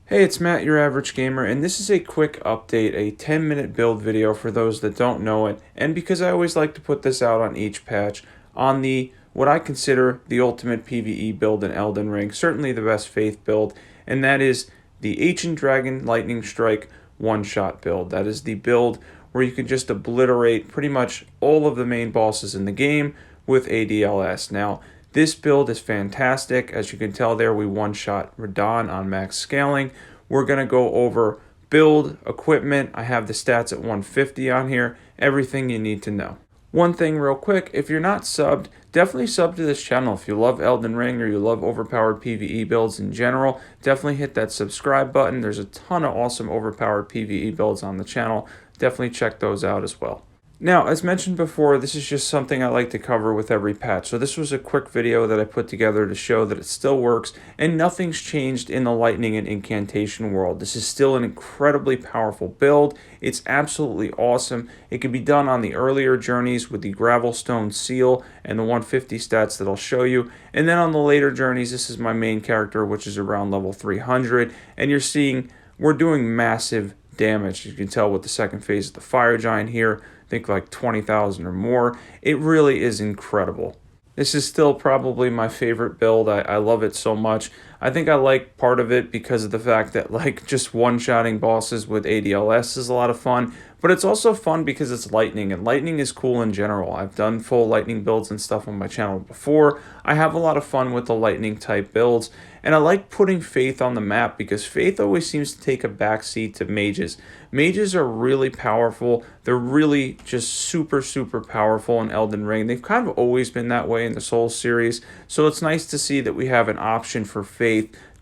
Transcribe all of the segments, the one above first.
Hey, it's Matt, your average gamer, and this is a quick update, a 10-minute build video for those that don't know it, and because I always like to put this out on each patch, on the what I consider the ultimate PvE build in Elden Ring, certainly the best faith build, and that is the Ancient Dragon Lightning Strike one-shot build. That is the build where you can just obliterate pretty much all of the main bosses in the game with ADLS. Now, this build is fantastic. As you can tell there, we one-shot Radahn on max scaling. We're going to go over build, equipment. I have the stats at 150 on here. Everything you need to know. One thing real quick, if you're not subbed, definitely sub to this channel. If you love Elden Ring or you love overpowered PvE builds in general, definitely hit that subscribe button. There's a ton of awesome overpowered PvE builds on the channel. Definitely check those out as well. Now, as mentioned before, this is just something I like to cover with every patch. So this was a quick video that I put together to show that it still works and nothing's changed in the lightning and incantation world. This is still an incredibly powerful build. It's absolutely awesome. It can be done on the earlier journeys with the Gravelstone Seal and the 150 stats that I'll show you. And then on the later journeys, this is my main character, which is around level 300. And you're seeing we're doing massive damage. You can tell with the second phase of the Fire Giant here. I think like 20,000 or more. It really is incredible. This is still probably my favorite build. I love it so much. I think I like part of it because of the fact that like just one-shotting bosses with ADLS is a lot of fun, but it's also fun because it's lightning, and lightning is cool in general. I've done full lightning builds and stuff on my channel before. I have a lot of fun with the lightning type builds, and I like putting Faith on the map because Faith always seems to take a backseat to mages. Mages are really powerful. They're really just super powerful in Elden Ring. They've kind of always been that way in the Souls series, so it's nice to see that we have an option for Faith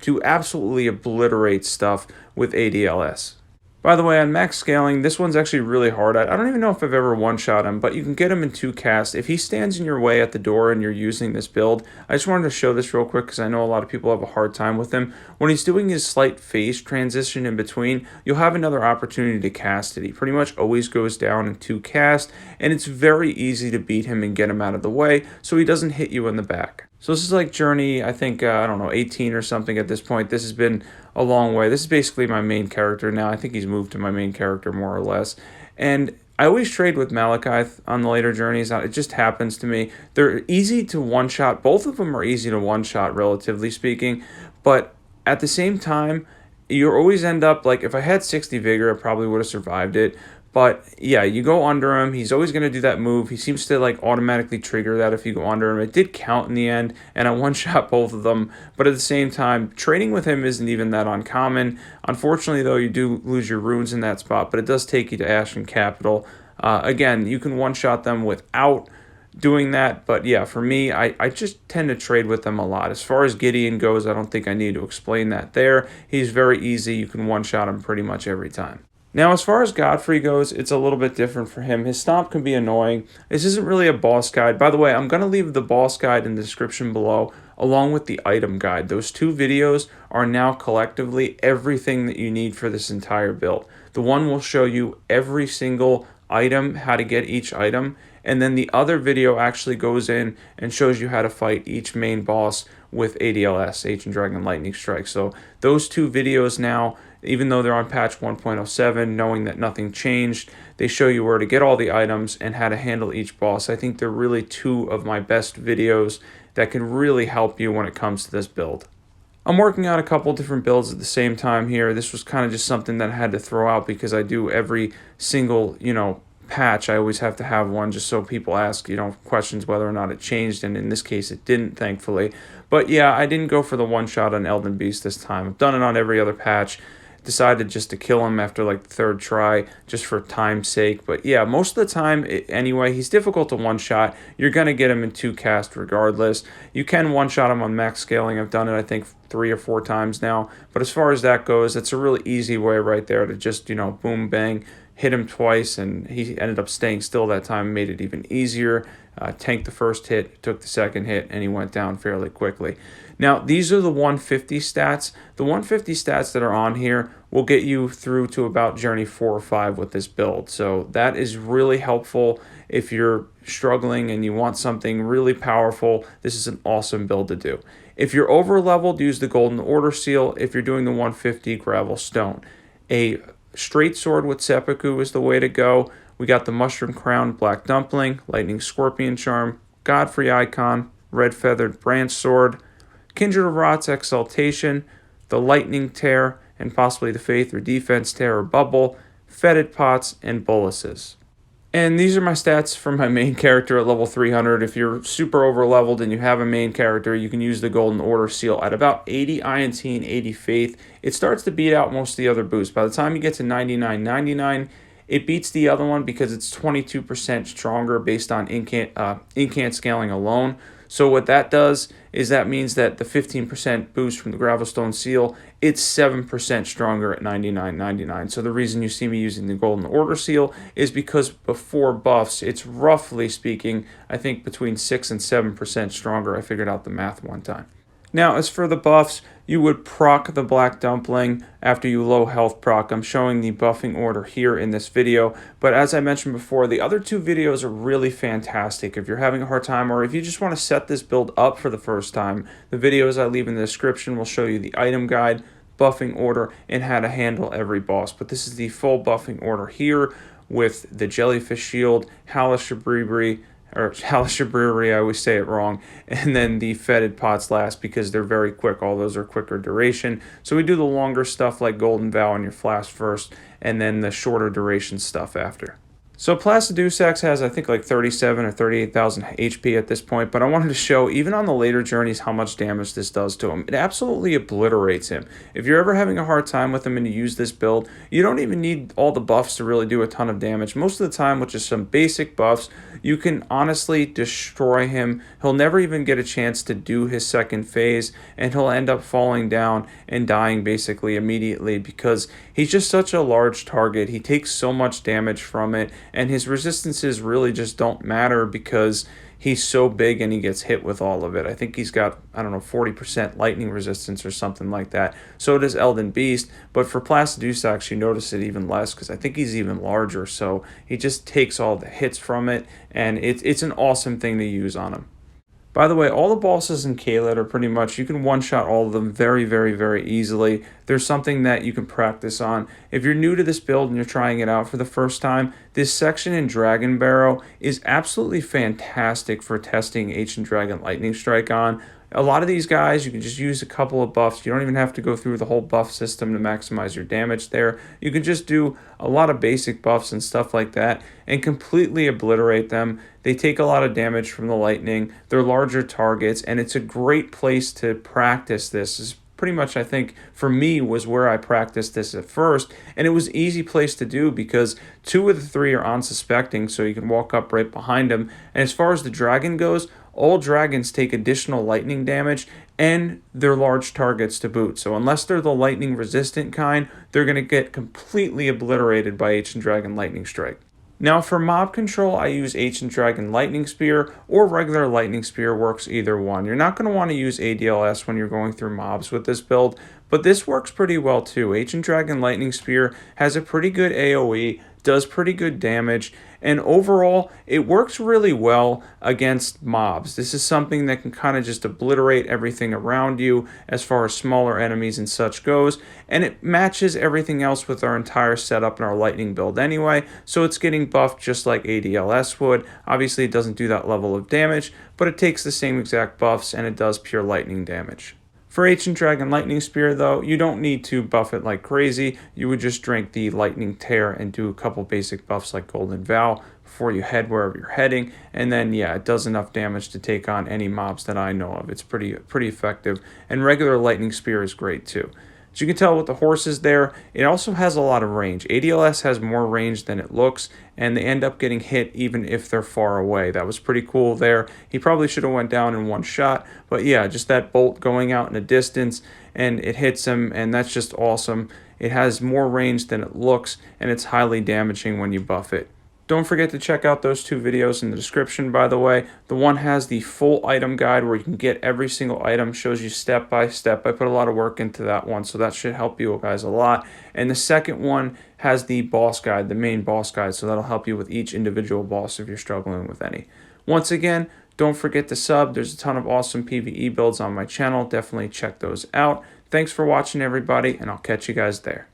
to absolutely obliterate stuff with ADLS. By the way, on max scaling, this one's actually really hard. I don't even know if I've ever one-shot him, but you can get him in 2 casts. If he stands in your way at the door and you're using this build, I just wanted to show this real quick because I know a lot of people have a hard time with him. When he's doing his slight phase transition in between, you'll have another opportunity to cast it. He pretty much always goes down in 2 casts, and it's very easy to beat him and get him out of the way so he doesn't hit you in the back. So this is like journey, I think, I don't know, 18 or something at this point. This has been a long way. This is basically my main character now. I think he's moved to my main character more or less. And I always trade with Malekith on the later journeys. It just happens to me. They're easy to one-shot. Both of them are easy to one-shot, relatively speaking. But at the same time, you always end up, like, if I had 60 Vigor, I probably would have survived it. But yeah, you go under him. He's always going to do that move. He seems to like automatically trigger that if you go under him. It did count in the end, and I one-shot both of them. But at the same time, trading with him isn't even that uncommon. Unfortunately, though, you do lose your runes in that spot, but it does take you to Ashen Capital. Again, you can one-shot them without doing that, but yeah, for me, I just tend to trade with them a lot. As far as Gideon goes, I don't think I need to explain that there. He's very easy. You can one-shot him pretty much every time. Now, as far as Godfrey goes, it's a little bit different for him. His stomp can be annoying. This isn't really a boss guide. By the way, I'm going to leave the boss guide in the description below, along with the item guide. Those 2 videos are now collectively everything that you need for this entire build. The one will show you every single item, how to get each item, and then the other video actually goes in and shows you how to fight each main boss with ADLS, Ancient Dragon Lightning Strike. So those 2 videos now, even though they're on patch 1.07, knowing that nothing changed, they show you where to get all the items and how to handle each boss. I think they're really 2 of my best videos that can really help you when it comes to this build. I'm working on a couple different builds at the same time here. This was kind of just something that I had to throw out because I do every single, patch. I always have to have one just so people ask, questions whether or not it changed, and in this case it didn't, thankfully. But yeah, I didn't go for the one-shot on Elden Beast this time. I've done it on every other patch. Decided just to kill him after like the 3rd try just for time's sake. But yeah, most of the time anyway, he's difficult to one-shot. You're going to get him in 2 casts regardless. You can one-shot him on max scaling. I've done it I think 3 or 4 times now. But as far as that goes, it's a really easy way right there to just, boom, bang, hit him twice, and he ended up staying still that time, made it even easier. Tanked the first hit, took the second hit, and he went down fairly quickly. Now, these are the 150 stats. The 150 stats that are on here will get you through to about Journey 4 or 5 with this build. So that is really helpful if you're struggling and you want something really powerful. This is an awesome build to do. If you're over leveled, use the Golden Order Seal. If you're doing the 150, Gravel Stone. A straight sword with Seppuku is the way to go. We got the Mushroom Crown, Black Dumpling, Lightning Scorpion Charm, Godfrey Icon, Red Feathered Branch Sword, Kindred of Rot's Exultation, the Lightning Tear, and possibly the Faith or Defense Tear or Bubble, Fetid Pots, and Boluses. And these are my stats for my main character at level 300. If you're super over leveled and you have a main character, you can use the Golden Order Seal at about 80 INT and 80 Faith. It starts to beat out most of the other boosts. By the time you get to 99.99, it beats the other one because it's 22% stronger based on incant scaling alone. So what that does is that means that the 15% boost from the Gravelstone Seal, it's 7% stronger at 99.99. So the reason you see me using the Golden Order Seal is because before buffs, it's roughly speaking, I think between 6 and 7% stronger. I figured out the math one time. Now, as for the buffs, you would proc the Black Dumpling after you low health proc. I'm showing the buffing order here in this video, but as I mentioned before, the other two videos are really fantastic. If you're having a hard time or if you just want to set this build up for the first time, the videos I leave in the description will show you the item guide, buffing order, and how to handle every boss. But this is the full buffing order here with the Jellyfish Shield, Howl, Shabriri, I always say it wrong, and then the Fetid Pots last because they're very quick. All those are quicker duration. So we do the longer stuff like Golden Vow and your Flask first, and then the shorter duration stuff after. So Placidusax has, I think, like 37 or 38,000 HP at this point, but I wanted to show, even on the later journeys, how much damage this does to him. It absolutely obliterates him. If you're ever having a hard time with him and you use this build, you don't even need all the buffs to really do a ton of damage. Most of the time, with just some basic buffs, you can honestly destroy him. He'll never even get a chance to do his second phase, and he'll end up falling down and dying basically immediately because he's just such a large target. He takes so much damage from it, and his resistances really just don't matter because he's so big and he gets hit with all of it. I think he's got, I don't know, 40% lightning resistance or something like that. So does Elden Beast, but for Placidusax, you notice it even less because I think he's even larger. So he just takes all the hits from it, and it's an awesome thing to use on him. By the way, all the bosses in Caelid are pretty much, you can one-shot all of them very, very, very easily. There's something that you can practice on. If you're new to this build and you're trying it out for the first time, this section in Dragon Barrow is absolutely fantastic for testing Ancient Dragon Lightning Strike on. A lot of these guys, you can just use a couple of buffs. You don't even have to go through the whole buff system to maximize your damage there. You can just do a lot of basic buffs and stuff like that and completely obliterate them. They take a lot of damage from the lightning. They're larger targets, and it's a great place to practice this. It's pretty much, I think, for me, was where I practiced this at first, and it was an easy place to do because 2 of the 3 are unsuspecting, so you can walk up right behind them. And as far as the dragon goes, all dragons take additional lightning damage, and they're large targets to boot. So unless they're the lightning resistant kind, they're going to get completely obliterated by Ancient Dragon Lightning Strike. Now for mob control, I use Ancient Dragon Lightning Spear, or regular Lightning Spear works either one. You're not going to want to use ADLS when you're going through mobs with this build, but this works pretty well too. Ancient Dragon Lightning Spear has a pretty good AoE, does pretty good damage, and overall, it works really well against mobs. This is something that can kind of just obliterate everything around you as far as smaller enemies and such goes, and it matches everything else with our entire setup in our lightning build anyway, so it's getting buffed just like ADLS would. Obviously, it doesn't do that level of damage, but it takes the same exact buffs and it does pure lightning damage. For Ancient Dragon Lightning Spear, though, you don't need to buff it like crazy. You would just drink the Lightning Tear and do a couple basic buffs like Golden Vow before you head wherever you're heading. And then, yeah, it does enough damage to take on any mobs that I know of. It's pretty effective. And regular Lightning Spear is great, too. As you can tell with the horses there, it also has a lot of range. ADLS has more range than it looks, and they end up getting hit even if they're far away. That was pretty cool there. He probably should have went down in one shot, but yeah, just that bolt going out in a distance, and it hits him, and that's just awesome. It has more range than it looks, and it's highly damaging when you buff it. Don't forget to check out those 2 videos in the description, by the way. The one has the full item guide where you can get every single item, shows you step by step. I put a lot of work into that one, so that should help you guys a lot. And the second one has the boss guide, the main boss guide, so that'll help you with each individual boss if you're struggling with any. Once again, Don't forget to sub. There's a ton of awesome PvE builds on my channel. Definitely check those out. Thanks for watching, everybody, and I'll catch you guys there.